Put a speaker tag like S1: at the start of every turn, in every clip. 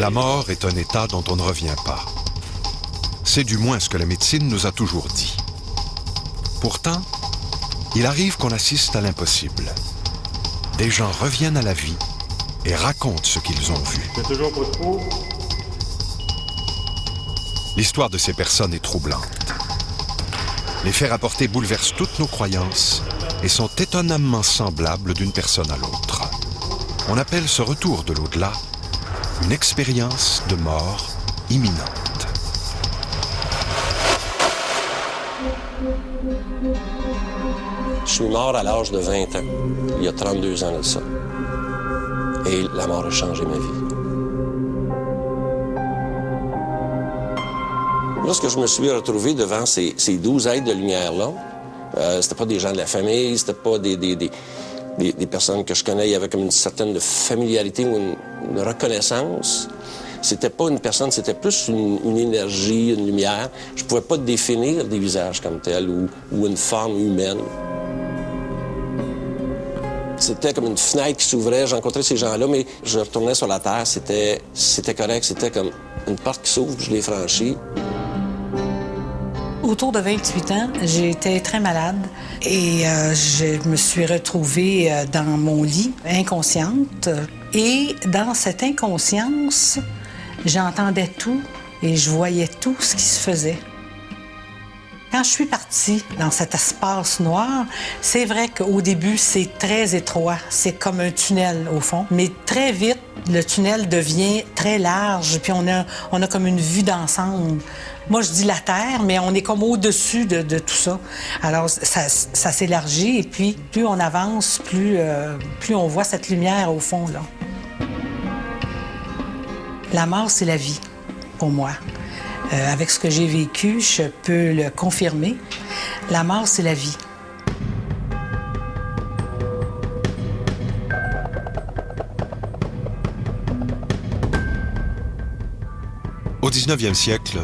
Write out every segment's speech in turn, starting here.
S1: La mort est un état dont on ne revient pas. C'est du moins ce que la médecine nous a toujours dit. Pourtant, il arrive qu'on assiste à l'impossible. Des gens reviennent à la vie et racontent ce qu'ils ont vu.
S2: C'est toujours pas trop.
S1: L'histoire de ces personnes est troublante. Les faits rapportés bouleversent toutes nos croyances et sont étonnamment semblables d'une personne à l'autre. On appelle ce retour de l'au-delà une expérience de mort imminente.
S3: Je suis mort à l'âge de 20 ans, il y a 32 ans de ça. Et la mort a changé ma vie. Lorsque je me suis retrouvé devant ces 12 êtres de lumière-là, c'était pas des gens de la famille, c'était pas des personnes que je connais. Il y avait comme une certaine familiarité ou une reconnaissance. C'était pas une personne, c'était plus une énergie, une lumière. Je pouvais pas définir des visages comme tels ou une forme humaine. C'était comme une fenêtre qui s'ouvrait. J'ai rencontré ces gens-là, mais je retournais sur la terre. C'était correct. C'était comme une porte qui s'ouvre, je l'ai franchie.
S4: Autour de 28 ans, j'étais très malade et je me suis retrouvée dans mon lit, inconsciente. Et dans cette inconscience, j'entendais tout et je voyais tout ce qui se faisait. Quand je suis partie dans cet espace noir, c'est vrai qu'au début, c'est très étroit. C'est comme un tunnel, au fond. Mais très vite, le tunnel devient très large, puis on a comme une vue d'ensemble. Moi, je dis la Terre, mais on est comme au-dessus de tout ça. Alors, ça s'élargit, et puis plus on avance, plus on voit cette lumière au fond, là. La mort, c'est la vie, pour moi. Avec ce que j'ai vécu, je peux le confirmer. La mort, c'est la vie.
S1: Au 19e siècle,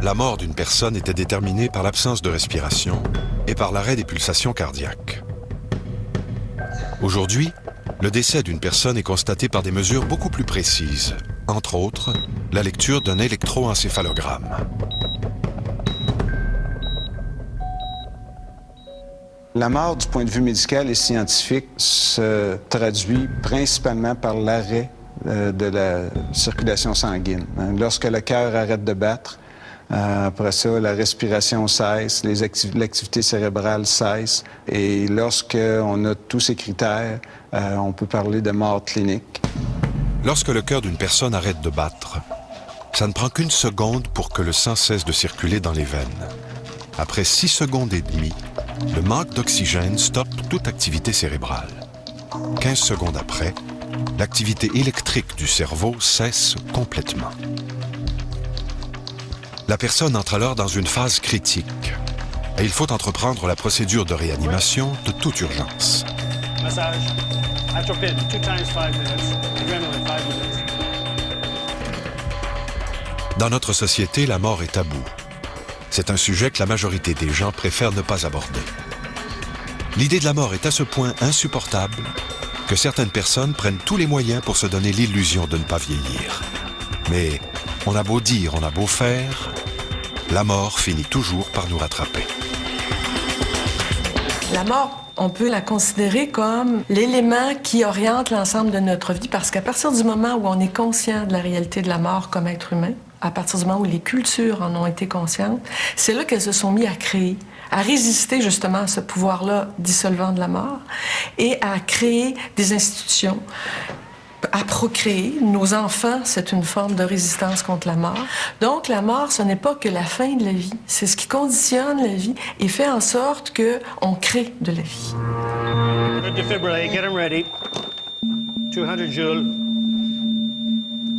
S1: la mort d'une personne était déterminée par l'absence de respiration et par l'arrêt des pulsations cardiaques. Aujourd'hui, le décès d'une personne est constaté par des mesures beaucoup plus précises, entre autres, la lecture d'un électroencéphalogramme.
S5: La mort, du point de vue médical et scientifique, se traduit principalement par l'arrêt de la circulation sanguine. Lorsque le cœur arrête de battre, après ça, la respiration cesse, l'activité cérébrale cesse. Et lorsqu'on a tous ces critères, on peut parler de mort clinique.
S1: Lorsque le cœur d'une personne arrête de battre, ça ne prend qu'une seconde pour que le sang cesse de circuler dans les veines. Après 6 secondes et demie, le manque d'oxygène stoppe toute activité cérébrale. 15 secondes après, l'activité électrique du cerveau cesse complètement. La personne entre alors dans une phase critique et il faut entreprendre la procédure de réanimation de toute urgence.
S2: Massage. Atropine, 2 times 5 minutes. Adrenaline, 5 minutes.
S1: Dans notre société, la mort est tabou. C'est un sujet que la majorité des gens préfèrent ne pas aborder. L'idée de la mort est à ce point insupportable que certaines personnes prennent tous les moyens pour se donner l'illusion de ne pas vieillir. Mais on a beau dire, on a beau faire, la mort finit toujours par nous rattraper.
S6: La mort, on peut la considérer comme l'élément qui oriente l'ensemble de notre vie, parce qu'à partir du moment où on est conscient de la réalité de la mort comme être humain, à partir du moment où les cultures en ont été conscientes, c'est là qu'elles se sont mises à créer, à résister justement à ce pouvoir-là dissolvant de la mort et à créer des institutions, à procréer. Nos enfants, c'est une forme de résistance contre la mort. Donc, la mort, ce n'est pas que la fin de la vie. C'est ce qui conditionne la vie et fait en sorte qu'on crée de la vie.
S2: Good defibrillate, get him ready. 200 joules.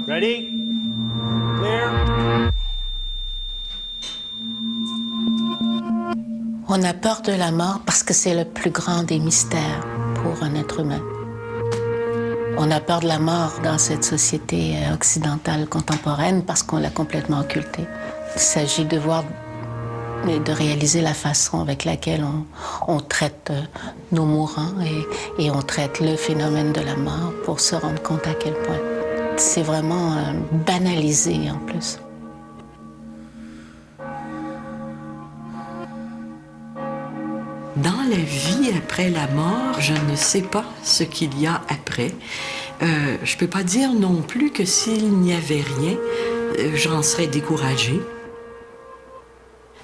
S2: Ready? Clear?
S7: On a peur de la mort parce que c'est le plus grand des mystères pour un être humain. On a peur de la mort dans cette société occidentale contemporaine parce qu'on l'a complètement occultée. Il s'agit de voir et de réaliser la façon avec laquelle on traite nos mourants et on traite le phénomène de la mort pour se rendre compte à quel point c'est vraiment banalisé en plus.
S8: Dans la vie après la mort, je ne sais pas ce qu'il y a après. Je ne peux pas dire non plus que s'il n'y avait rien, j'en serais découragée.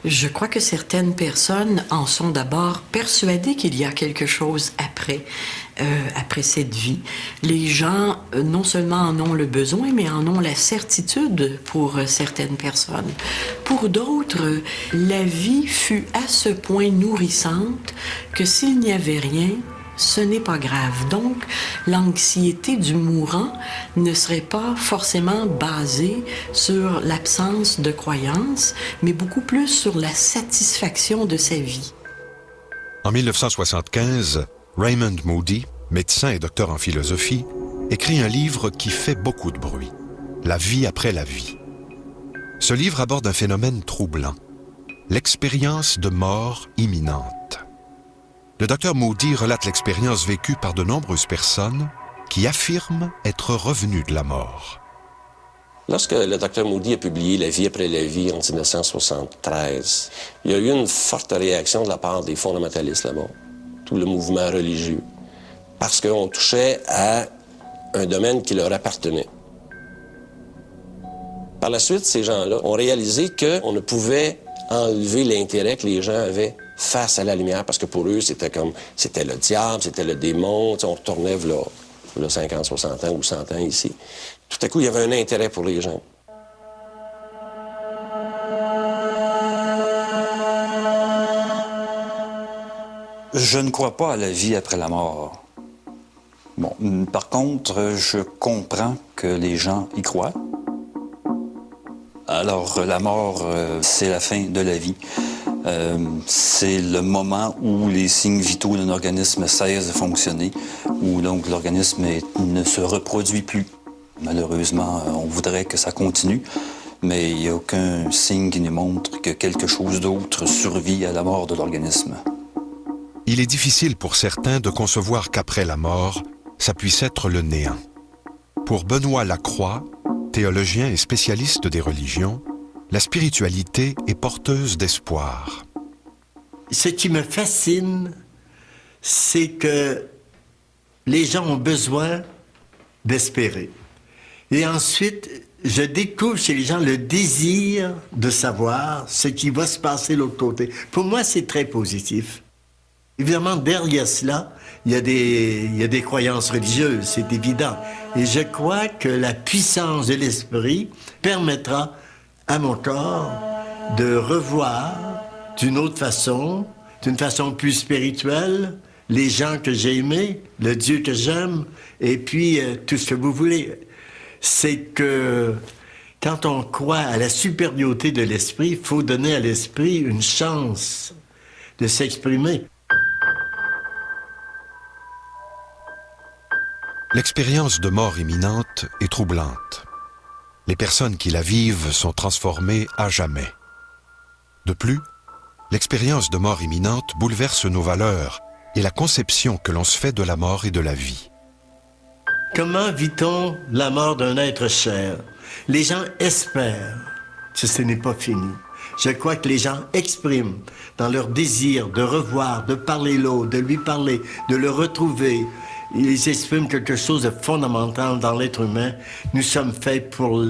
S8: Je crois que certaines personnes en sont d'abord persuadées qu'il y a quelque chose après cette vie. Les gens, non seulement en ont le besoin, mais en ont la certitude pour certaines personnes. Pour d'autres, la vie fut à ce point nourrissante que s'il n'y avait rien, ce n'est pas grave. Donc, l'anxiété du mourant ne serait pas forcément basée sur l'absence de croyance, mais beaucoup plus sur la satisfaction de sa vie.
S1: En 1975, Raymond Moody, médecin et docteur en philosophie, écrit un livre qui fait beaucoup de bruit, La vie après la vie. Ce livre aborde un phénomène troublant, l'expérience de mort imminente. Le docteur Moody relate l'expérience vécue par de nombreuses personnes qui affirment être revenues de la mort.
S3: Lorsque le docteur Moody a publié La vie après la vie en 1973, il y a eu une forte réaction de la part des fondamentalistes là-bas, tout le mouvement religieux, parce qu'on touchait à un domaine qui leur appartenait. Par la suite, ces gens-là ont réalisé qu'on ne pouvait enlever l'intérêt que les gens avaient face à la lumière, parce que pour eux, c'était le diable, c'était le démon. On retournait là 50, 60 ans ou 100 ans ici. Tout à coup, il y avait un intérêt pour les gens.
S9: Je ne crois pas à la vie après la mort. Bon, par contre, je comprends que les gens y croient. Alors, la mort, c'est la fin de la vie. C'est le moment où les signes vitaux d'un organisme cessent de fonctionner, où donc l'organisme ne se reproduit plus. Malheureusement, on voudrait que ça continue, mais il n'y a aucun signe qui nous montre que quelque chose d'autre survit à la mort de l'organisme.
S1: Il est difficile pour certains de concevoir qu'après la mort, ça puisse être le néant. Pour Benoît Lacroix, théologien et spécialiste des religions, la spiritualité est porteuse d'espoir.
S10: Ce qui me fascine, c'est que les gens ont besoin d'espérer. Et ensuite, je découvre chez les gens le désir de savoir ce qui va se passer de l'autre côté. Pour moi, c'est très positif. Évidemment, derrière cela, il y a des croyances religieuses, c'est évident. Et je crois que la puissance de l'esprit permettra à mon corps de revoir d'une autre façon, d'une façon plus spirituelle, les gens que j'ai aimés, le Dieu que j'aime, et puis tout ce que vous voulez. C'est que quand on croit à la supériorité de l'esprit, il faut donner à l'esprit une chance de s'exprimer.
S1: L'expérience de mort imminente est troublante. Les personnes qui la vivent sont transformées à jamais. De plus, l'expérience de mort imminente bouleverse nos valeurs et la conception que l'on se fait de la mort et de la vie.
S10: Comment vit-on la mort d'un être cher? Les gens espèrent que ce n'est pas fini. Je crois que les gens expriment dans leur désir de revoir, de parler l'autre, de lui parler, de le retrouver. Ils expriment quelque chose de fondamental dans l'être humain. Nous sommes faits pour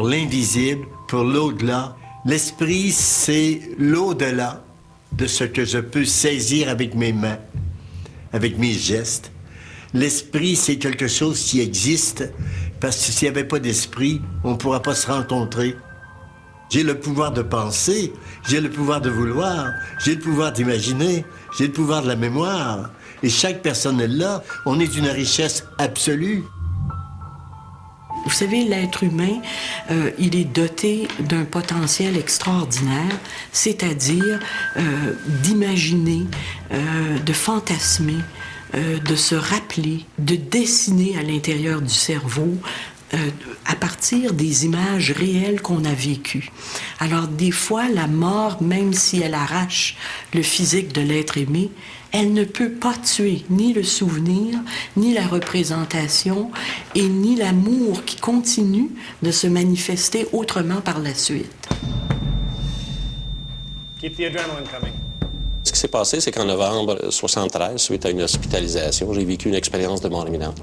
S10: l'invisible, pour l'au-delà. L'esprit, c'est l'au-delà de ce que je peux saisir avec mes mains, avec mes gestes. L'esprit, c'est quelque chose qui existe, parce que s'il n'y avait pas d'esprit, on ne pourra pas se rencontrer. J'ai le pouvoir de penser, j'ai le pouvoir de vouloir, j'ai le pouvoir d'imaginer, j'ai le pouvoir de la mémoire. Et chaque personne est là, on est d'une richesse absolue.
S8: Vous savez, l'être humain, il est doté d'un potentiel extraordinaire, c'est-à-dire d'imaginer, de fantasmer, de se rappeler, de dessiner à l'intérieur du cerveau à partir des images réelles qu'on a vécues. Alors des fois, la mort, même si elle arrache le physique de l'être aimé, elle ne peut pas tuer ni le souvenir, ni la représentation, et ni l'amour qui continue de se manifester autrement par la suite.
S2: Keep the adrenaline coming.
S3: Ce qui s'est passé, c'est qu'en novembre 1973, suite à une hospitalisation, j'ai vécu une expérience de mort imminente.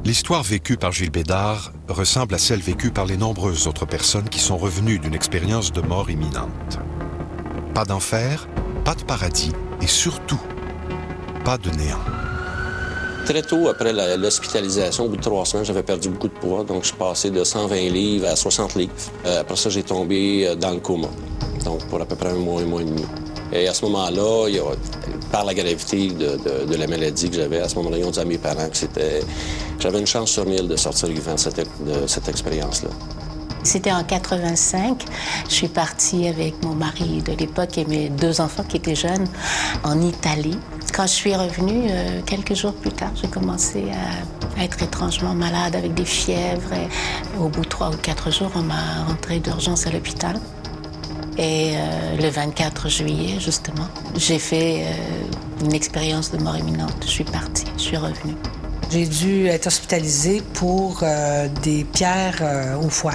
S1: L'histoire vécue par Gilles Bédard ressemble à celle vécue par les nombreuses autres personnes qui sont revenues d'une expérience de mort imminente. Pas d'enfer, pas de paradis et surtout, pas de néant.
S3: Très tôt après l'hospitalisation, au bout de 3 semaines, j'avais perdu beaucoup de poids, donc je suis passé de 120 livres à 60 livres. Après ça, j'ai tombé dans le coma, donc pour à peu près un mois et demi. Et à ce moment-là, par la gravité de la maladie que j'avais, à ce moment-là, ils ont dit à mes parents que j'avais une chance sur 1000 de sortir vivant de cette expérience-là.
S7: C'était en 85. Je suis partie avec mon mari de l'époque et mes 2 enfants qui étaient jeunes en Italie. Quand je suis revenue, quelques jours plus tard, j'ai commencé à être étrangement malade avec des fièvres. Et au bout de 3 ou 4 jours, on m'a rentrée d'urgence à l'hôpital. Et le 24 juillet, justement, j'ai fait une expérience de mort imminente. Je suis partie, je suis revenue.
S4: J'ai dû être hospitalisée pour des pierres au foie.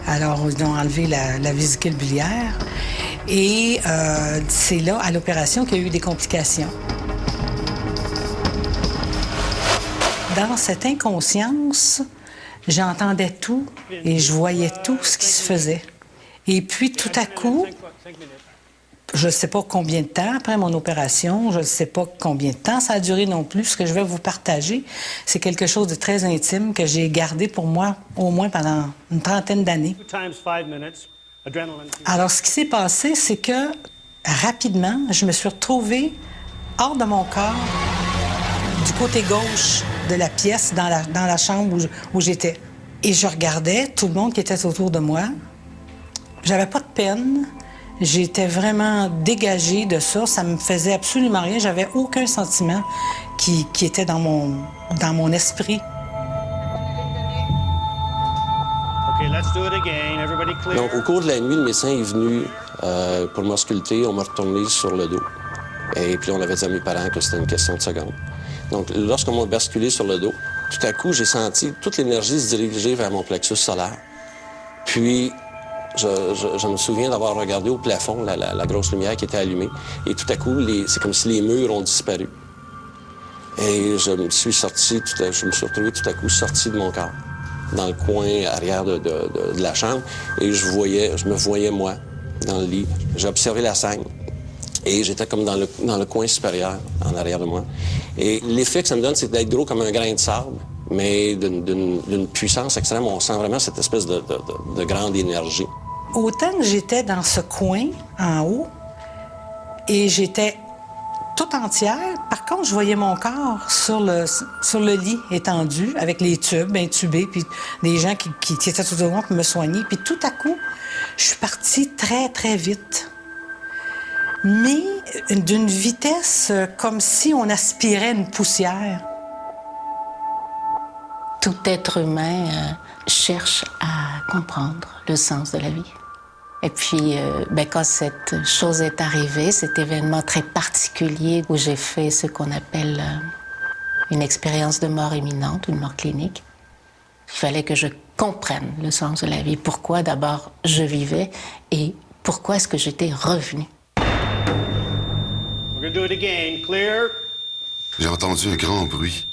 S4: Alors, ils ont enlevé la vésicule biliaire. Et c'est là, à l'opération, qu'il y a eu des complications. Dans cette inconscience, j'entendais tout et je voyais tout ce qui se faisait. Et puis, tout à coup, je ne sais pas combien de temps après mon opération, je ne sais pas combien de temps ça a duré non plus. Ce que je vais vous partager, c'est quelque chose de très intime que j'ai gardé pour moi au moins pendant une trentaine d'années.
S2: 2 times 5 minutes. Adrenaline.
S4: Alors, ce qui s'est passé, c'est que rapidement, je me suis retrouvée hors de mon corps, du côté gauche de la pièce, dans la chambre où j'étais. Et je regardais tout le monde qui était autour de moi. J'avais pas de peine. J'étais vraiment dégagée de ça. Ça me faisait absolument rien. J'avais aucun sentiment qui était dans mon esprit.
S2: Okay, let's do it again. Everybody clear.
S3: Donc, au cours de la nuit, le médecin est venu pour m'ausculter. On m'a retourné sur le dos. Et puis, on avait dit à mes parents que c'était une question de secondes. Donc, lorsqu'on m'a basculé sur le dos, tout à coup, j'ai senti toute l'énergie se diriger vers mon plexus solaire. Puis, je me souviens d'avoir regardé au plafond la grosse lumière qui était allumée. Et tout à coup, c'est comme si les murs ont disparu. Et je me suis retrouvé tout à coup sorti de mon corps, dans le coin arrière de la chambre. Et je me voyais, moi, dans le lit. J'ai observé la scène. Et j'étais comme dans le coin supérieur, en arrière de moi. Et l'effet que ça me donne, c'est d'être gros comme un grain de sable, mais d'une puissance extrême. On sent vraiment cette espèce de grande énergie.
S4: Autant que j'étais dans ce coin, en haut, et j'étais toute entière, par contre, je voyais mon corps sur le lit étendu, avec les tubes intubés, puis des gens qui étaient tout au long pour me soigner. Puis tout à coup, je suis partie très, très vite. Mais d'une vitesse comme si on aspirait une poussière.
S7: Tout être humain cherche à comprendre le sens de la vie. Et puis, quand cette chose est arrivée, cet événement très particulier où j'ai fait ce qu'on appelle une expérience de mort imminente, une mort clinique, il fallait que je comprenne le sens de la vie. Pourquoi d'abord je vivais et pourquoi est-ce que j'étais revenue.
S2: We're gonna do it again. Clear.
S11: J'ai entendu un grand bruit.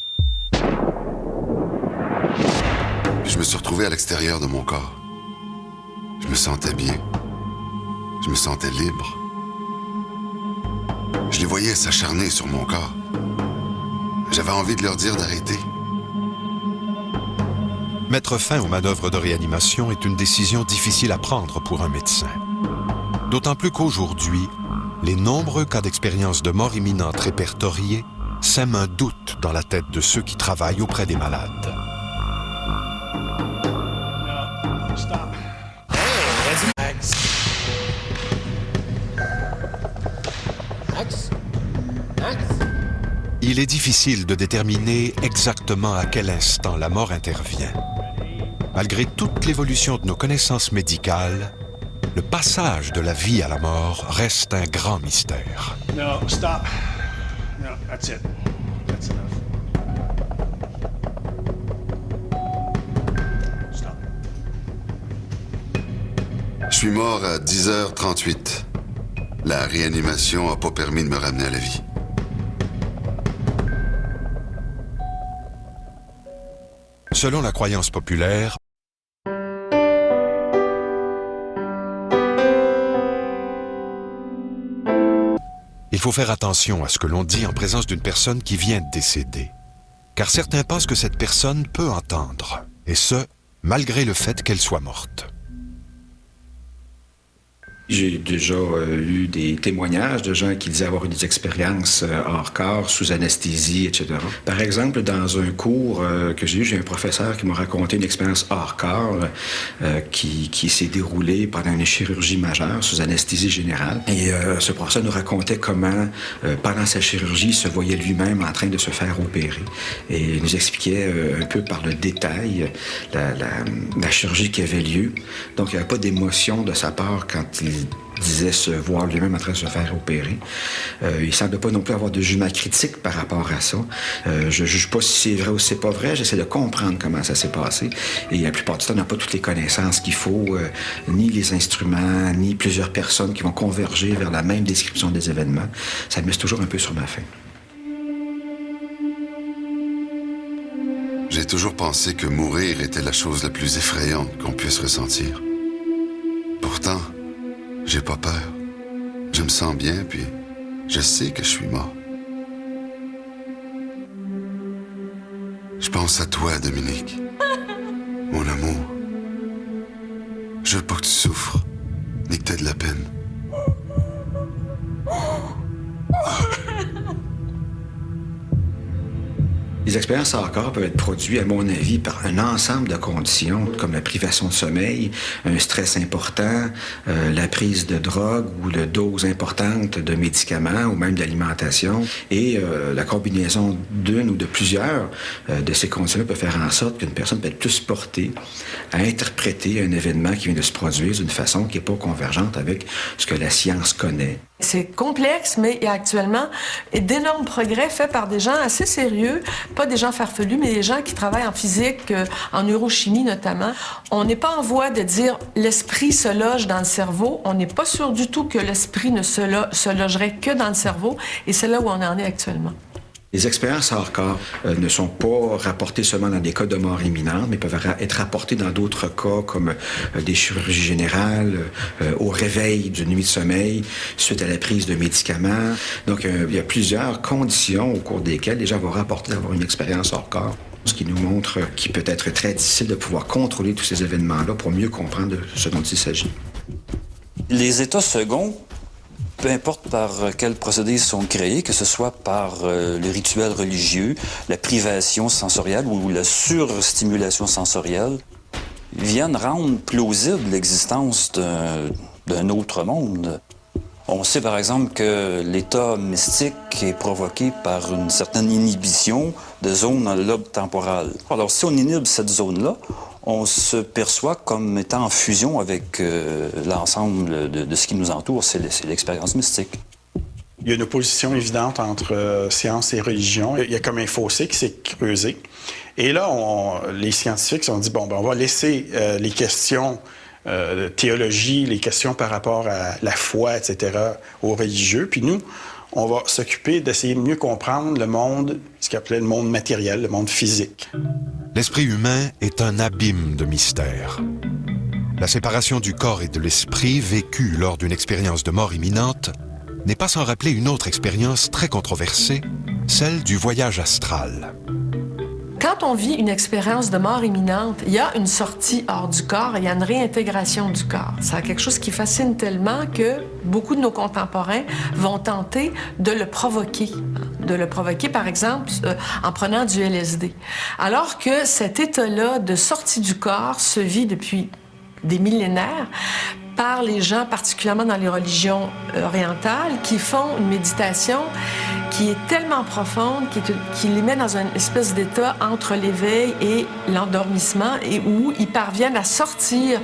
S11: Puis je me suis retrouvé à l'extérieur de mon corps. Je me sentais bien. Je me sentais libre. Je les voyais s'acharner sur mon corps. J'avais envie de leur dire d'arrêter.
S1: Mettre fin aux manœuvres de réanimation est une décision difficile à prendre pour un médecin. D'autant plus qu'aujourd'hui, les nombreux cas d'expérience de mort imminente répertoriés sèment un doute dans la tête de ceux qui travaillent auprès des malades.
S2: No, stop.
S1: Il est difficile de déterminer exactement à quel instant la mort intervient. Malgré toute l'évolution de nos connaissances médicales, le passage de la vie à la mort reste un grand mystère.
S2: No, stop. No, that's it. That's enough. Stop.
S11: Je suis mort à 10h38. La réanimation n'a pas permis de me ramener à la vie.
S1: Selon la croyance populaire, il faut faire attention à ce que l'on dit en présence d'une personne qui vient de décéder. Car certains pensent que cette personne peut entendre, et ce, malgré le fait qu'elle soit morte.
S12: J'ai déjà eu des témoignages de gens qui disaient avoir eu des expériences hors corps, sous anesthésie, etc. Par exemple, dans un cours que j'ai eu, j'ai un professeur qui m'a raconté une expérience hors corps qui s'est déroulée pendant une chirurgie majeure, sous anesthésie générale. Et ce professeur nous racontait comment, pendant sa chirurgie, il se voyait lui-même en train de se faire opérer. Et il nous expliquait un peu par le détail la chirurgie qui avait lieu. Donc, il n'y avait pas d'émotion de sa part quand il disait se voir lui-même en train de se faire opérer. Il ne semble pas non plus avoir de jugement critique par rapport à ça. Je ne juge pas si c'est vrai ou si c'est pas vrai. J'essaie de comprendre comment ça s'est passé. Et la plupart du temps, on n'a pas toutes les connaissances qu'il faut, ni les instruments, ni plusieurs personnes qui vont converger vers la même description des événements. Ça me met toujours un peu sur ma faim.
S11: J'ai toujours pensé que mourir était la chose la plus effrayante qu'on puisse ressentir. Pourtant, j'ai pas peur. Je me sens bien, puis je sais que je suis mort. Je pense à toi, Dominique. Mon amour. Je veux pas que tu souffres, ni que t'aies de la peine.
S12: Les expériences hors corps peuvent être produites, à mon avis, par un ensemble de conditions, comme la privation de sommeil, un stress important, la prise de drogue ou la dose importante de médicaments ou même d'alimentation. Et la combinaison d'une ou de plusieurs de ces conditions-là peut faire en sorte qu'une personne peut être plus portée à interpréter un événement qui vient de se produire d'une façon qui n'est pas convergente avec ce que la science connaît.
S6: C'est complexe, mais il y a actuellement d'énormes progrès faits par des gens assez sérieux, pas des gens farfelus, mais des gens qui travaillent en physique, en neurochimie notamment. On n'est pas en voie de dire l'esprit se loge dans le cerveau. On n'est pas sûr du tout que l'esprit ne se logerait que dans le cerveau, et c'est là où on en est actuellement.
S12: Les expériences hors corps ne sont pas rapportées seulement dans des cas de mort imminente, mais peuvent être rapportées dans d'autres cas comme des chirurgies générales, au réveil d'une nuit de sommeil, suite à la prise de médicaments. Donc, il y a plusieurs conditions au cours desquelles les gens vont rapporter d'avoir une expérience hors corps. Ce qui nous montre qu'il peut être très difficile de pouvoir contrôler tous ces événements-là pour mieux comprendre de ce dont il s'agit.
S9: Les états seconds, peu importe par quel procédé ils sont créés, que ce soit par le rituel religieux, la privation sensorielle ou la surstimulation sensorielle, viennent rendre plausible l'existence d'un autre monde. On sait par exemple que l'état mystique est provoqué par une certaine inhibition de zones dans le lobe temporal. Alors si on inhibe cette zone-là, on se perçoit comme étant en fusion avec l'ensemble de ce qui nous entoure, c'est l'expérience mystique.
S13: Il y a une opposition évidente entre science et religion. Il y a comme un fossé qui s'est creusé. Et là, les scientifiques se sont dit, bon, ben, on va laisser les questions de théologie, les questions par rapport à la foi, etc., aux religieux. Puis nous, on va s'occuper d'essayer de mieux comprendre le monde, ce qu'on appelait le monde matériel, le monde physique.
S1: L'esprit humain est un abîme de mystères. La séparation du corps et de l'esprit vécue lors d'une expérience de mort imminente n'est pas sans rappeler une autre expérience très controversée, celle du voyage astral.
S6: Quand on vit une expérience de mort imminente, il y a une sortie hors du corps et il y a une réintégration du corps. C'est quelque chose qui fascine tellement que beaucoup de nos contemporains vont tenter de le provoquer. De le provoquer, par exemple, en prenant du LSD. Alors que cet état-là de sortie du corps se vit depuis des millénaires par les gens, particulièrement dans les religions orientales, qui font une méditation qui est tellement profonde qui les met dans une espèce d'état entre l'éveil et l'endormissement et où ils parviennent à sortir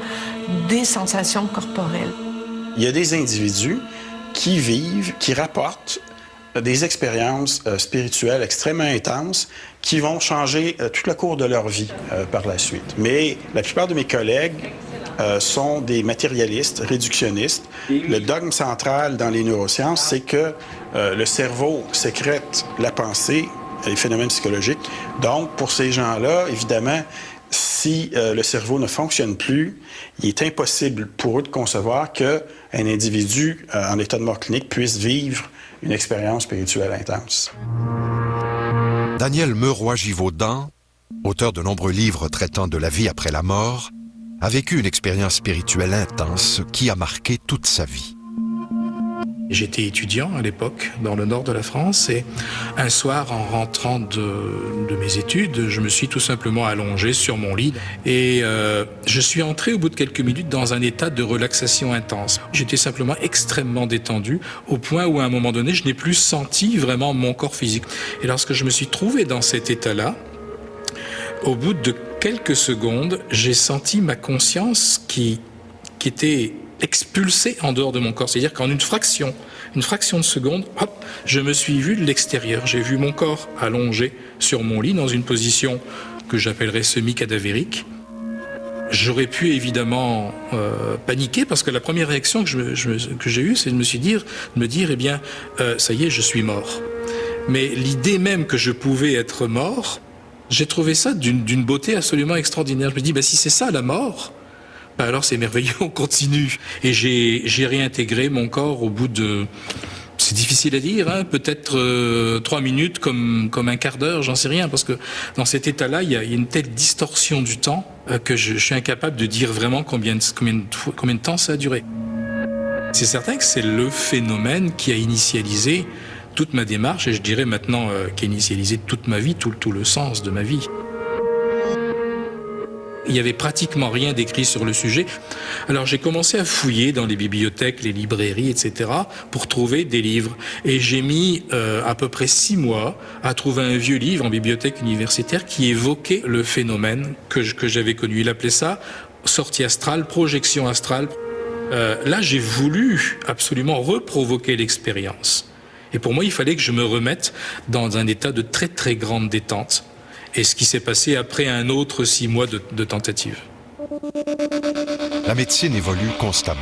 S6: des sensations corporelles.
S13: Il y a des individus qui vivent, qui rapportent des expériences spirituelles extrêmement intenses qui vont changer tout le cours de leur vie par la suite. Mais la plupart de mes collègues sont des matérialistes, réductionnistes. Le dogme central dans les neurosciences, c'est que le cerveau sécrète la pensée, les phénomènes psychologiques. Donc, pour ces gens-là, évidemment, si le cerveau ne fonctionne plus, il est impossible pour eux de concevoir qu'un individu en état de mort clinique puisse vivre une expérience spirituelle intense.
S1: Daniel Meuroy-Givaudan, auteur de nombreux livres traitant de la vie après la mort, a vécu une expérience spirituelle intense qui a marqué toute sa vie.
S14: J'étais étudiant à l'époque dans le nord de la France et un soir en rentrant de mes études, je me suis tout simplement allongé sur mon lit et je suis entré au bout de quelques minutes dans un état de relaxation intense. J'étais simplement extrêmement détendu au point où à un moment donné je n'ai plus senti vraiment mon corps physique. Et lorsque je me suis trouvé dans cet état-là, au bout de quelques secondes, j'ai senti ma conscience qui était expulsée en dehors de mon corps. C'est-à-dire qu'en une fraction de seconde, hop, je me suis vu de l'extérieur. J'ai vu mon corps allongé sur mon lit dans une position que j'appellerais semi-cadavérique. J'aurais pu évidemment paniquer parce que la première réaction que j'ai eue, c'est de me dire, eh bien, ça y est, je suis mort. Mais l'idée même que je pouvais être mort, j'ai trouvé ça d'une beauté absolument extraordinaire. Je me dis, si c'est ça la mort, alors c'est merveilleux, on continue. Et j'ai réintégré mon corps au bout de... C'est difficile à dire, hein, peut-être 3 minutes comme un quart d'heure, j'en sais rien, parce que dans cet état-là, il y a une telle distorsion du temps que je suis incapable de dire vraiment combien de temps ça a duré. C'est certain que c'est le phénomène qui a initialisé toute ma démarche, et je dirais maintenant qui a initialisé toute ma vie, tout le sens de ma vie. Il n'y avait pratiquement rien d'écrit sur le sujet. Alors j'ai commencé à fouiller dans les bibliothèques, les librairies, etc. pour trouver des livres. Et j'ai mis à peu près 6 mois à trouver un vieux livre en bibliothèque universitaire qui évoquait le phénomène que j'avais connu. Il appelait ça sortie astrale, projection astrale. Là, j'ai voulu absolument reprovoquer l'expérience. Et pour moi, il fallait que je me remette dans un état de très très grande détente. Et ce qui s'est passé après un autre 6 mois de tentative.
S1: La médecine évolue constamment.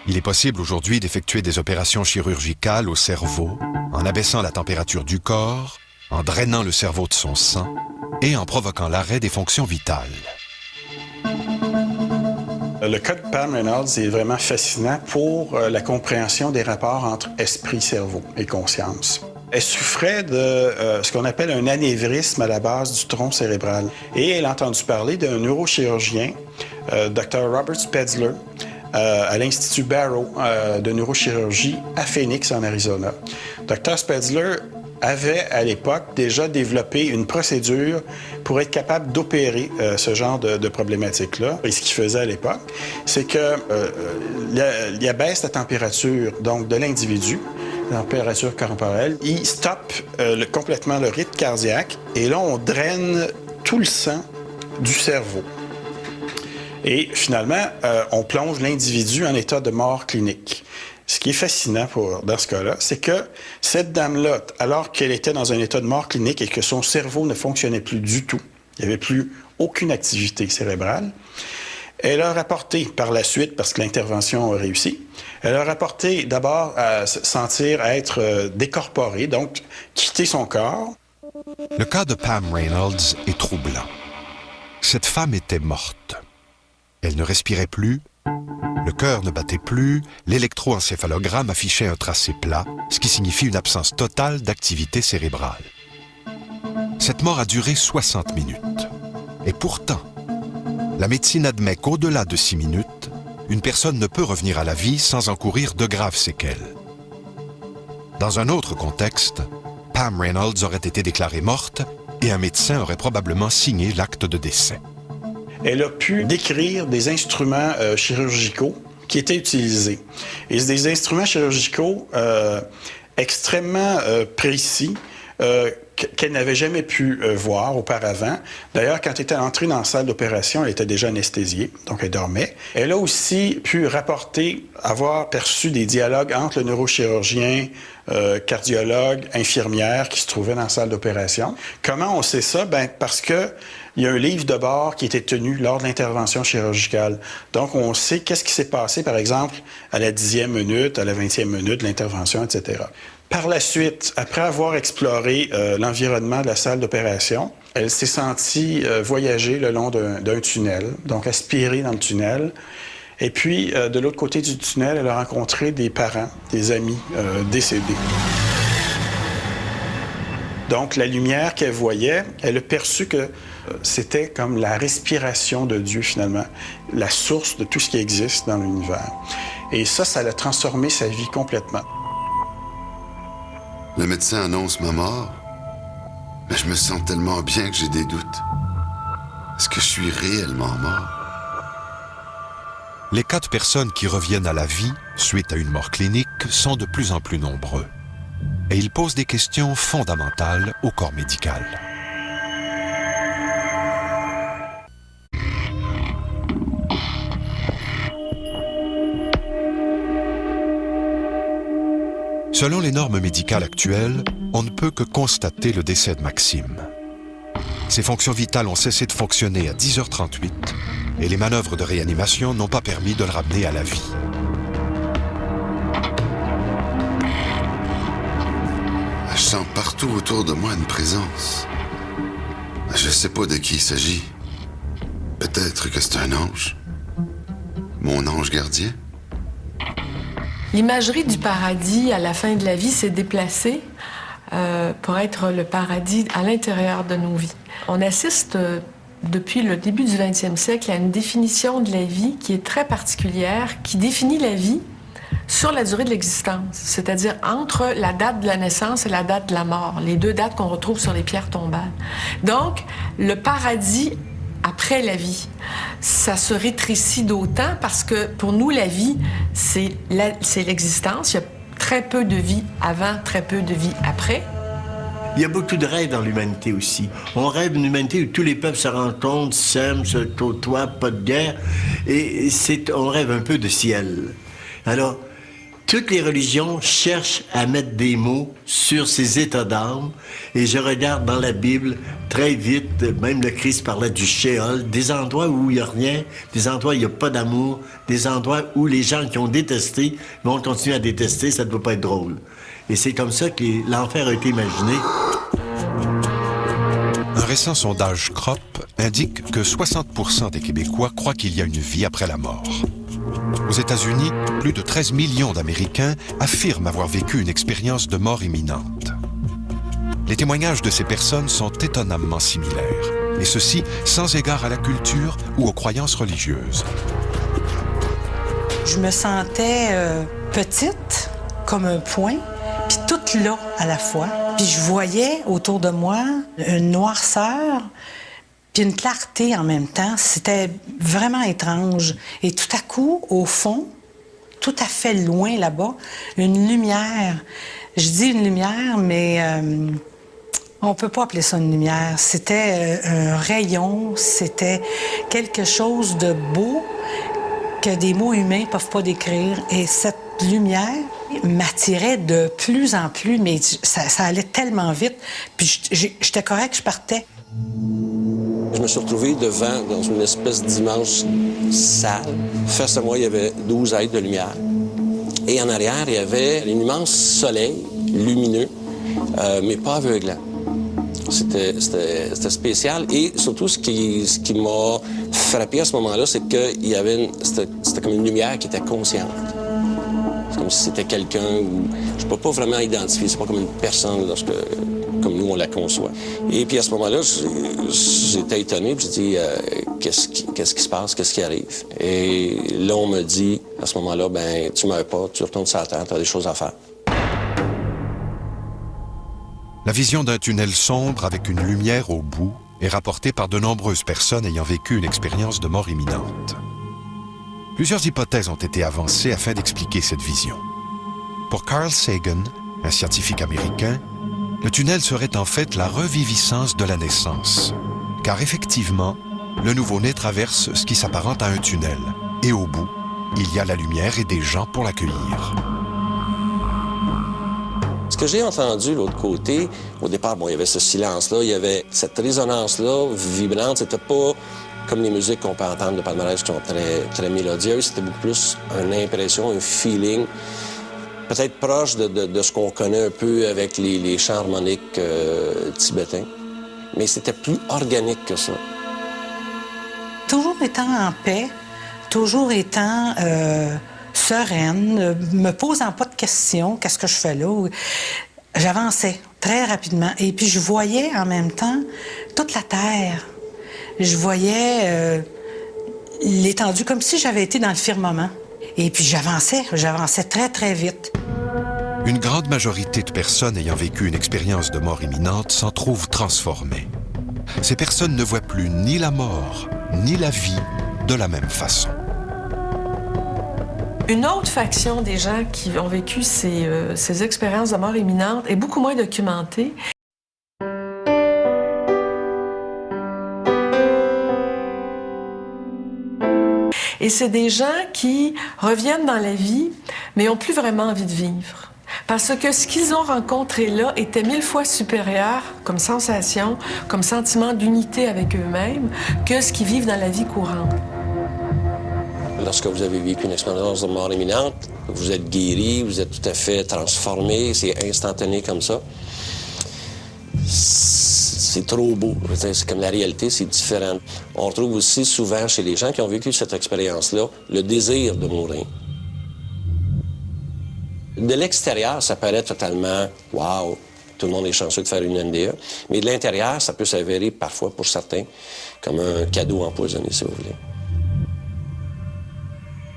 S1: Il est possible aujourd'hui d'effectuer des opérations chirurgicales au cerveau en abaissant la température du corps, en drainant le cerveau de son sang et en provoquant l'arrêt des fonctions vitales.
S13: Le cas de Pam Reynolds est vraiment fascinant pour la compréhension des rapports entre esprit, cerveau et conscience. Elle souffrait de ce qu'on appelle un anévrisme à la base du tronc cérébral. Et elle a entendu parler d'un neurochirurgien, Dr. Robert Spetzler, à l'Institut Barrow de neurochirurgie à Phoenix, en Arizona. Dr. Spetzler avait, à l'époque, déjà développé une procédure pour être capable d'opérer ce genre de problématique-là. Et ce qu'il faisait à l'époque, c'est qu'il abaisse la température donc, de l'individu, la température corporelle, il stoppe complètement le rythme cardiaque et là, on draine tout le sang du cerveau. Et finalement, on plonge l'individu en état de mort clinique. Ce qui est fascinant dans ce cas-là, c'est que cette dame-là, alors qu'elle était dans un état de mort clinique et que son cerveau ne fonctionnait plus du tout, il n'y avait plus aucune activité cérébrale, elle a rapporté par la suite, parce que l'intervention a réussi, elle a rapporté d'abord à se sentir être décorporée, donc quitter son corps.
S1: Le cas de Pam Reynolds est troublant. Cette femme était morte. Elle ne respirait plus, le cœur ne battait plus, l'électroencéphalogramme affichait un tracé plat, ce qui signifie une absence totale d'activité cérébrale. Cette mort a duré 60 minutes. Et pourtant, la médecine admet qu'au-delà de 6 minutes, une personne ne peut revenir à la vie sans encourir de graves séquelles. Dans un autre contexte, Pam Reynolds aurait été déclarée morte et un médecin aurait probablement signé l'acte de décès.
S13: Elle a pu décrire des instruments chirurgicaux qui étaient utilisés. Et des instruments chirurgicaux extrêmement précis qu'elle n'avait jamais pu voir auparavant. D'ailleurs, quand elle était entrée dans la salle d'opération, elle était déjà anesthésiée, donc elle dormait. Elle a aussi pu rapporter avoir perçu des dialogues entre le neurochirurgien, cardiologue, infirmière qui se trouvaient dans la salle d'opération. Comment on sait ça? Ben, parce que il y a un livre de bord qui était tenu lors de l'intervention chirurgicale. Donc, on sait qu'est-ce qui s'est passé, par exemple, à la 10e minute, à la 20e minute de l'intervention, etc. Par la suite, après avoir exploré l'environnement de la salle d'opération, elle s'est sentie voyager le long d'un tunnel, donc aspirée dans le tunnel. Et puis, de l'autre côté du tunnel, elle a rencontré des parents, des amis décédés. Donc, la lumière qu'elle voyait, elle a perçu que c'était comme la respiration de Dieu, finalement, la source de tout ce qui existe dans l'univers. Et ça a transformé sa vie complètement.
S11: Le médecin annonce ma mort, mais je me sens tellement bien que j'ai des doutes. Est-ce que je suis réellement mort?
S1: Les cas de personnes qui reviennent à la vie suite à une mort clinique sont de plus en plus nombreux. Et ils posent des questions fondamentales au corps médical. Selon les normes médicales actuelles, on ne peut que constater le décès de Maxime. Ses fonctions vitales ont cessé de fonctionner à 10h38 et les manœuvres de réanimation n'ont pas permis de le ramener à la vie.
S11: Je sens partout autour de moi une présence. Je ne sais pas de qui il s'agit. Peut-être que c'est un ange. Mon ange gardien.
S6: L'imagerie du paradis à la fin de la vie s'est déplacée pour être le paradis à l'intérieur de nos vies. On assiste depuis le début du 20e siècle à une définition de la vie qui est très particulière, qui définit la vie sur la durée de l'existence, c'est-à-dire entre la date de la naissance et la date de la mort, les deux dates qu'on retrouve sur les pierres tombales. Donc, le paradis après la vie, ça se rétrécit d'autant parce que pour nous, la vie, c'est l'existence. Il y a très peu de vie avant, très peu de vie après.
S10: Il y a beaucoup de rêves dans l'humanité aussi. On rêve d'une humanité où tous les peuples se rencontrent, s'aiment, se côtoient, pas de guerre. Et on rêve un peu de ciel. Alors, toutes les religions cherchent à mettre des mots sur ces états d'âme. Et je regarde dans la Bible, très vite, même le Christ parlait du Sheol, des endroits où il n'y a rien, des endroits où il n'y a pas d'amour, des endroits où les gens qui ont détesté vont continuer à détester, ça ne peut pas être drôle. Et c'est comme ça que l'enfer a été imaginé.
S1: Un récent sondage CROP indique que 60% des Québécois croient qu'il y a une vie après la mort. Aux États-Unis, plus de 13 millions d'Américains affirment avoir vécu une expérience de mort imminente. Les témoignages de ces personnes sont étonnamment similaires, et ceci sans égard à la culture ou aux croyances religieuses.
S4: Je me sentais petite, comme un point, puis toute là à la fois. Puis je voyais autour de moi une noirceur, puis une clarté en même temps. C'était vraiment étrange. Et tout à coup, au fond, tout à fait loin là-bas, une lumière. Je dis une lumière, mais on peut pas appeler ça une lumière. C'était un rayon, c'était quelque chose de beau que des mots humains peuvent pas décrire. Et cette lumière m'attirait de plus en plus, mais ça allait tellement vite. Puis j'étais correcte, je partais.
S3: Je me suis retrouvé dans une espèce d'immense salle. Face à moi, il y avait 12 êtres de lumière. Et en arrière, il y avait un immense soleil lumineux, mais pas aveuglant. C'était spécial. Et surtout, ce qui m'a frappé à ce moment-là, c'est que c'était comme une lumière qui était consciente. C'est comme si c'était quelqu'un où je ne peux pas vraiment identifier. C'est pas comme une personne comme nous, on la conçoit. Et puis à ce moment-là, j'étais étonné, puis j'ai dit qu'est-ce qui se passe, qu'est-ce qui arrive? Et là, on me dit, à ce moment-là, tu meurs pas, tu retournes sur la terre, tu as des choses à faire.
S1: La vision d'un tunnel sombre avec une lumière au bout est rapportée par de nombreuses personnes ayant vécu une expérience de mort imminente. Plusieurs hypothèses ont été avancées afin d'expliquer cette vision. Pour Carl Sagan, un scientifique américain, le tunnel serait en fait la reviviscence de la naissance. Car effectivement, le nouveau-né traverse ce qui s'apparente à un tunnel. Et au bout, il y a la lumière et des gens pour l'accueillir.
S3: Ce que j'ai entendu de l'autre côté, au départ, il y avait ce silence-là, il y avait cette résonance-là vibrante. C'était pas comme les musiques qu'on peut entendre de palmarès qui sont très, très mélodieuses. C'était beaucoup plus une impression, un feeling, peut-être proche de ce qu'on connaît un peu avec les chants harmoniques tibétains. Mais c'était plus organique que ça.
S4: Toujours étant en paix, toujours étant sereine, me posant pas de questions, qu'est-ce que je fais là? J'avançais très rapidement. Et puis je voyais en même temps toute la terre. Je voyais l'étendue comme si j'avais été dans le firmament. Et puis j'avançais très, très vite.
S1: Une grande majorité de personnes ayant vécu une expérience de mort imminente s'en trouvent transformées. Ces personnes ne voient plus ni la mort, ni la vie de la même façon.
S6: Une autre faction des gens qui ont vécu ces expériences de mort imminente est beaucoup moins documentée. Et c'est des gens qui reviennent dans la vie, mais n'ont plus vraiment envie de vivre. Parce que ce qu'ils ont rencontré là était 1000 fois supérieur comme sensation, comme sentiment d'unité avec eux-mêmes, que ce qu'ils vivent dans la vie courante.
S3: Lorsque vous avez vécu une expérience de mort imminente, vous êtes guéri, vous êtes tout à fait transformé, c'est instantané comme ça. C'est trop beau. C'est comme la réalité, c'est différent. On retrouve aussi souvent chez les gens qui ont vécu cette expérience-là le désir de mourir. De l'extérieur, ça paraît totalement « wow », tout le monde est chanceux de faire une NDE. Mais de l'intérieur, ça peut s'avérer parfois, pour certains, comme un cadeau empoisonné, si vous voulez.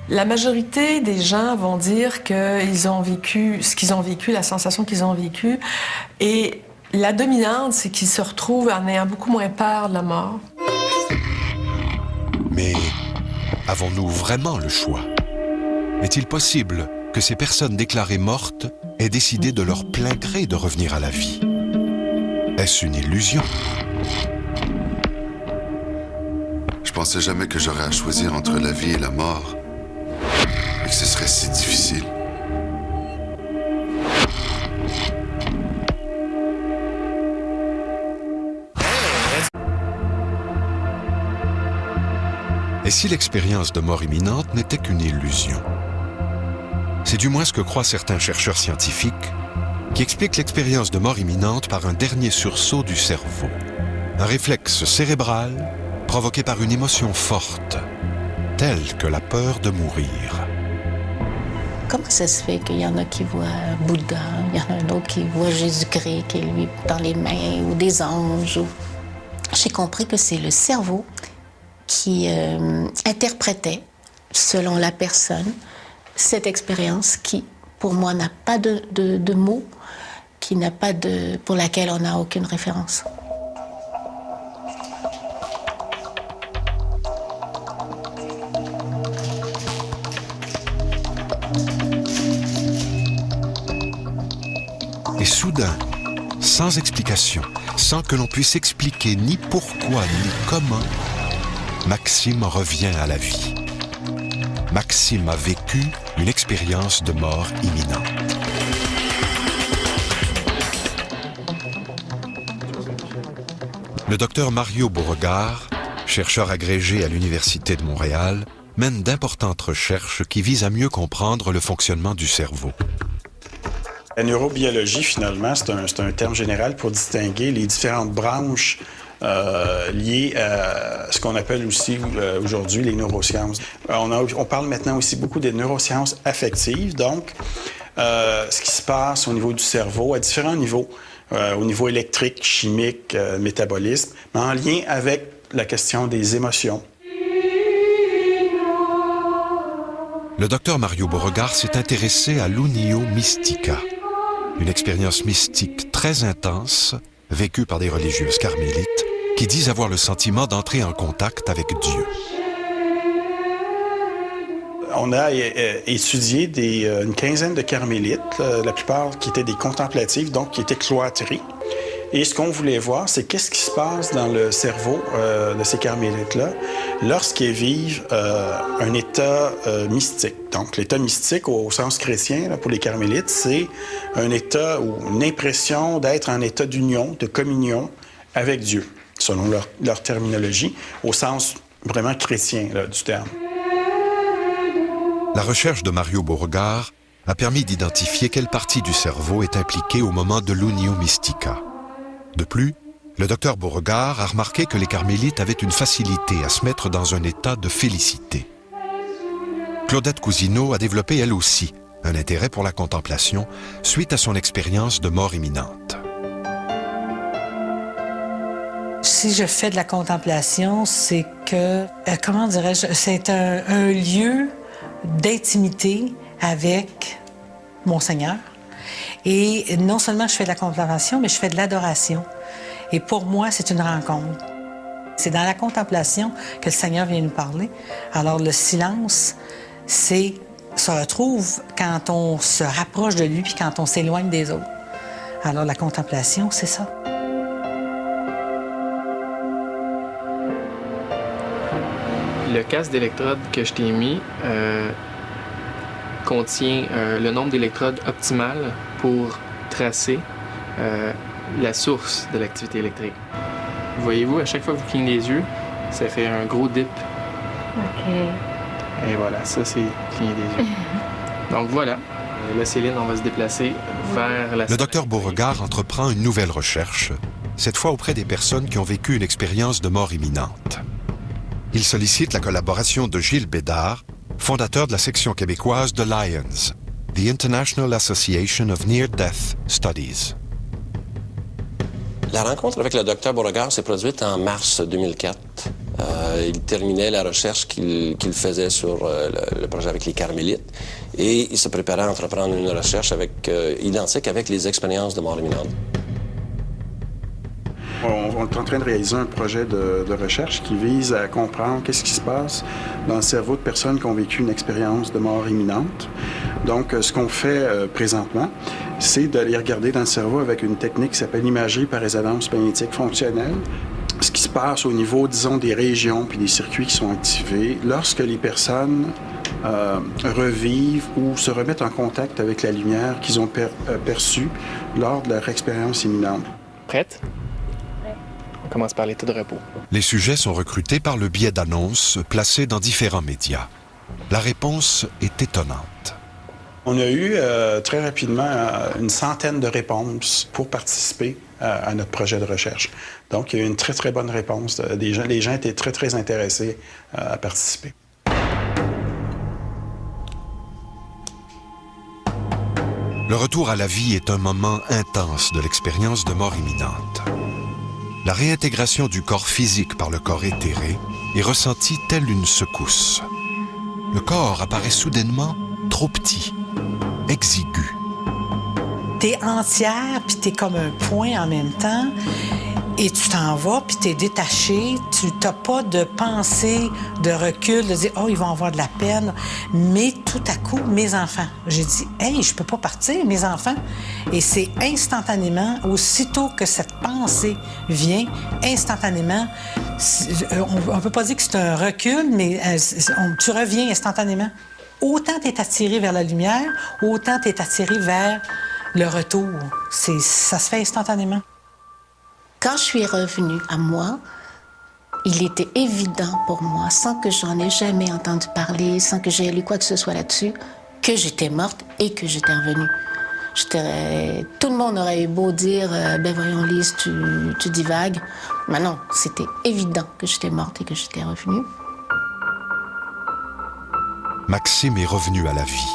S6: La majorité des gens vont dire qu'ils ont vécu ce qu'ils ont vécu, la sensation qu'ils ont vécue. Et la dominante, c'est qu'ils se retrouvent en ayant beaucoup moins peur de la mort.
S1: Mais avons-nous vraiment le choix? Est-il possible que ces personnes déclarées mortes aient décidé de leur plein gré de revenir à la vie? Est-ce une illusion?
S11: Je pensais jamais que j'aurais à choisir entre la vie et la mort. Et que ce serait si difficile.
S1: Et si l'expérience de mort imminente n'était qu'une illusion? C'est du moins ce que croient certains chercheurs scientifiques qui expliquent l'expérience de mort imminente par un dernier sursaut du cerveau. Un réflexe cérébral provoqué par une émotion forte, telle que la peur de mourir.
S7: Comment ça se fait qu'il y en a qui voient Bouddha, il y en a un autre qui voit Jésus-Christ qui est lui dans les mains, ou des anges? J'ai compris que c'est le cerveau qui interprétait, selon la personne, cette expérience qui, pour moi, n'a pas de mots, pour laquelle on n'a aucune référence.
S1: Et soudain, sans explication, sans que l'on puisse expliquer ni pourquoi ni comment, Maxime revient à la vie. Maxime a vécu une expérience de mort imminente. Le docteur Mario Beauregard, chercheur agrégé à l'Université de Montréal, mène d'importantes recherches qui visent à mieux comprendre le fonctionnement du cerveau.
S13: La neurobiologie, finalement, c'est un terme général pour distinguer les différentes branches liées à ce qu'on appelle aussi aujourd'hui les neurosciences. On parle maintenant aussi beaucoup des neurosciences affectives, donc ce qui se passe au niveau du cerveau à différents niveaux, au niveau électrique, chimique, métabolisme, mais en lien avec la question des émotions.
S1: Le docteur Mario Beauregard s'est intéressé à l'Unio Mystica, une expérience mystique très intense vécue par des religieuses carmélites qui disent avoir le sentiment d'entrer en contact avec Dieu.
S13: On a étudié une quinzaine de carmélites, la plupart qui étaient des contemplatifs, donc qui étaient cloîtrés. Et ce qu'on voulait voir, c'est qu'est-ce qui se passe dans le cerveau de ces carmélites-là lorsqu'ils vivent un état mystique. Donc, l'état mystique, au sens chrétien, là, pour les carmélites, c'est un état ou une impression d'être en état d'union, de communion avec Dieu, selon leur terminologie, au sens vraiment chrétien là, du terme.
S1: La recherche de Mario Beauregard a permis d'identifier quelle partie du cerveau est impliquée au moment de l'unio mystica. De plus, le docteur Beauregard a remarqué que les carmélites avaient une facilité à se mettre dans un état de félicité. Claudette Cousineau a développé elle aussi un intérêt pour la contemplation suite à son expérience de mort imminente.
S4: Si je fais de la contemplation, c'est que, comment dirais-je, c'est un lieu d'intimité avec mon Seigneur. Et non seulement je fais de la contemplation, mais je fais de l'adoration. Et pour moi, c'est une rencontre. C'est dans la contemplation que le Seigneur vient nous parler. Alors le silence, se retrouve quand on se rapproche de lui puis quand on s'éloigne des autres. Alors la contemplation, c'est ça.
S15: Le casque d'électrodes que je t'ai mis contient le nombre d'électrodes optimales pour tracer la source de l'activité électrique. Voyez-vous, à chaque fois que vous clignez les yeux, ça fait un gros dip.
S16: OK.
S15: Et voilà, ça, c'est cligner des yeux. Donc voilà, là, Céline, on va se déplacer vers la...
S1: Le docteur Beauregard entreprend une nouvelle recherche, cette fois auprès des personnes qui ont vécu une expérience de mort imminente. Il sollicite la collaboration de Gilles Bédard, fondateur de la section québécoise de Lions, The International Association of Near-Death Studies.
S3: La rencontre avec le docteur Beauregard s'est produite en mars 2004. Il terminait la recherche qu'il faisait sur le projet avec les carmélites et il se préparait à entreprendre une recherche identique avec les expériences de mort imminente.
S13: On est en train de réaliser un projet de recherche qui vise à comprendre qu'est-ce qui se passe dans le cerveau de personnes qui ont vécu une expérience de mort imminente. Donc, ce qu'on fait présentement, c'est d'aller regarder dans le cerveau avec une technique qui s'appelle l'imagerie par résonance magnétique fonctionnelle. Ce qui se passe au niveau, disons, des régions puis des circuits qui sont activés lorsque les personnes revivent ou se remettent en contact avec la lumière qu'ils ont perçue lors de leur expérience imminente.
S15: Prête? On commence par l'état de repos.
S1: Les sujets sont recrutés par le biais d'annonces placées dans différents médias. La réponse est étonnante.
S13: On a eu très rapidement une centaine de réponses pour participer à notre projet de recherche. Donc, il y a eu une très, très bonne réponse. Les gens étaient très, très intéressés à participer.
S1: Le retour à la vie est un moment intense de l'expérience de mort imminente. La réintégration du corps physique par le corps éthéré est ressentie telle une secousse. Le corps apparaît soudainement trop petit, exigu.
S4: T'es entière, puis t'es comme un point en même temps, et tu t'en vas, puis t'es détaché, tu n'as pas de pensée, de recul, de dire « Oh, ils vont avoir de la peine », mais tout à coup, mes enfants. J'ai dit « Hey, je peux pas partir, mes enfants ». Et c'est instantanément, aussitôt que cette pensée vient, instantanément, on peut pas dire que c'est un recul, mais tu reviens instantanément. Autant t'es attiré vers la lumière, autant t'es attiré vers le retour. Ça se fait instantanément.
S7: Quand je suis revenue à moi, il était évident pour moi, sans que j'en ai jamais entendu parler, sans que j'aie lu quoi que ce soit là-dessus, que j'étais morte et que j'étais revenue. Tout le monde aurait eu beau dire « Ben voyons Lise, tu divagues ». Mais non, c'était évident que j'étais morte et que j'étais revenue.
S1: Maxime est revenu à la vie.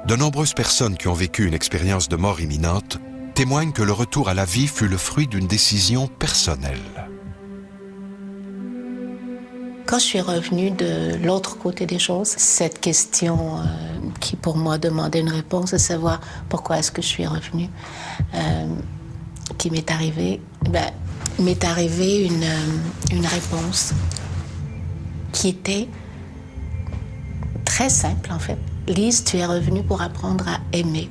S1: De nombreuses personnes qui ont vécu une expérience de mort imminente témoignent que le retour à la vie fut le fruit d'une décision personnelle.
S7: Quand je suis revenue de l'autre côté des choses, cette question qui pour moi demandait une réponse, de savoir pourquoi est-ce que je suis revenue, qui m'est arrivée, m'est arrivée une réponse qui était très simple, en fait. Lise, tu es revenue pour apprendre à aimer.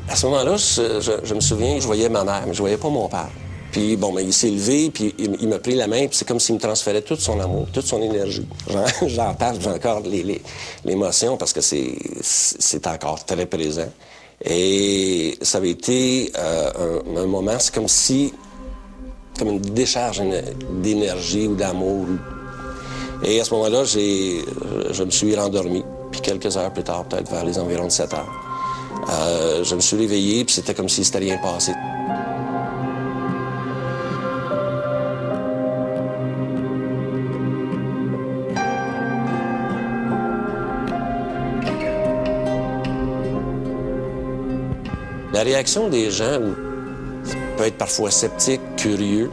S3: À ce moment-là, je me souviens, je voyais ma mère, mais je voyais pas mon père. Puis, bon, il s'est levé, puis il m'a pris la main, puis c'est comme s'il me transférait tout son amour, toute son énergie. J'en parle, j'ai encore l'émotion, parce que c'est encore très présent. Et ça avait été un moment, c'est comme une décharge d'énergie ou d'amour. Et à ce moment-là, je me suis rendormi. Puis quelques heures plus tard, peut-être vers les environs de 7 heures, je me suis réveillé, puis c'était comme si c'était rien passé. La réaction des gens peut être parfois sceptique, curieux.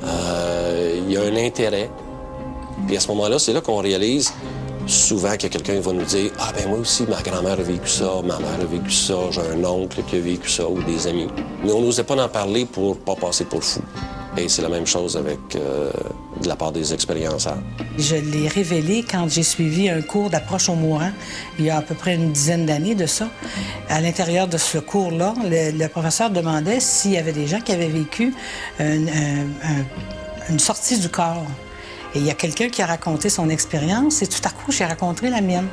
S3: Il y a un intérêt. Puis à ce moment-là, c'est là qu'on réalise souvent que quelqu'un va nous dire « Ah, ben moi aussi, ma grand-mère a vécu ça, ma mère a vécu ça, j'ai un oncle qui a vécu ça, ou des amis. » Mais on n'osait pas en parler pour pas passer pour fou. Et c'est la même chose avec de la part des expérienceurs.
S4: Je l'ai révélé quand j'ai suivi un cours d'approche aux mourants, il y a à peu près une dizaine d'années de ça. À l'intérieur de ce cours-là, le professeur demandait s'il y avait des gens qui avaient vécu une sortie du corps. Et il y a quelqu'un qui a raconté son expérience et tout à coup, j'ai raconté la mienne.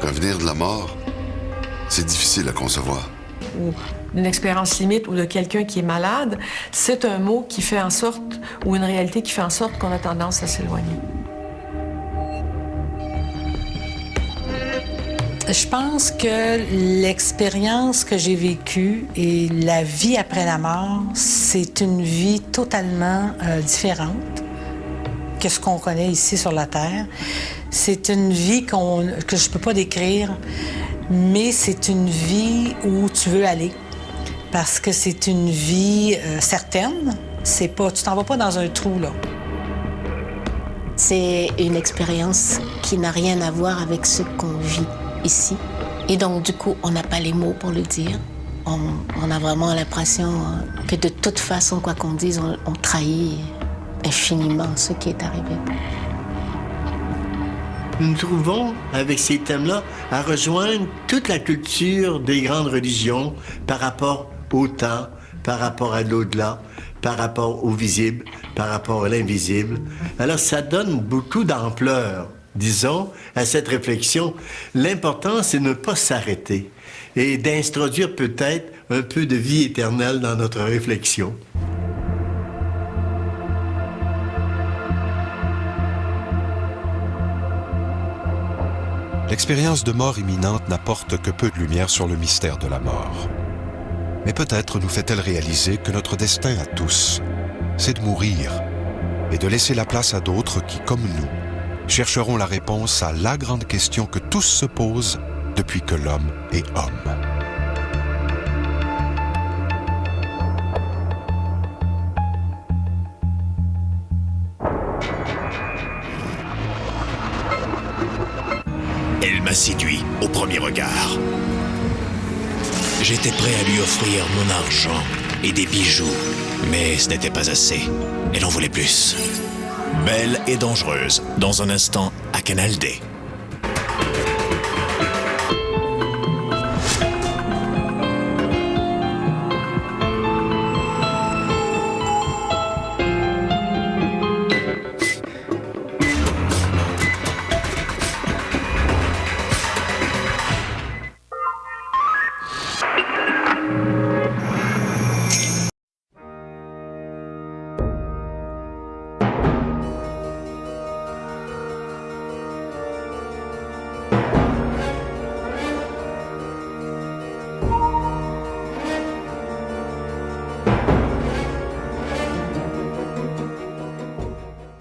S11: Revenir de la mort, c'est difficile à concevoir.
S6: Ou d'une expérience limite ou de quelqu'un qui est malade, c'est un mot qui fait en sorte, ou une réalité qui fait en sorte qu'on a tendance à s'éloigner.
S4: Je pense que l'expérience que j'ai vécue et la vie après la mort, c'est une vie totalement différente que ce qu'on connaît ici sur la Terre. C'est une vie que je ne peux pas décrire, mais c'est une vie où tu veux aller. Parce que c'est une vie certaine. Tu t'en vas pas dans un trou, là.
S7: C'est une expérience qui n'a rien à voir avec ce qu'on vit ici. Et donc, du coup, on n'a pas les mots pour le dire. On a vraiment l'impression que de toute façon, quoi qu'on dise, on trahit infiniment ce qui est arrivé.
S10: Nous trouvons, avec ces thèmes-là, à rejoindre toute la culture des grandes religions par rapport au temps, par rapport à l'au-delà, par rapport au visible, par rapport à l'invisible. Alors, ça donne beaucoup d'ampleur, disons, à cette réflexion. L'important, c'est de ne pas s'arrêter et d'introduire peut-être un peu de vie éternelle dans notre réflexion.
S1: L'expérience de mort imminente n'apporte que peu de lumière sur le mystère de la mort. Mais peut-être nous fait-elle réaliser que notre destin à tous, c'est de mourir et de laisser la place à d'autres qui, comme nous, chercheront la réponse à la grande question que tous se posent depuis que l'homme est homme.
S16: Elle m'a séduit au premier regard. J'étais prêt à lui offrir mon argent et des bijoux, mais ce n'était pas assez. Elle en voulait plus. Belle et dangereuse, dans un instant à Canal D.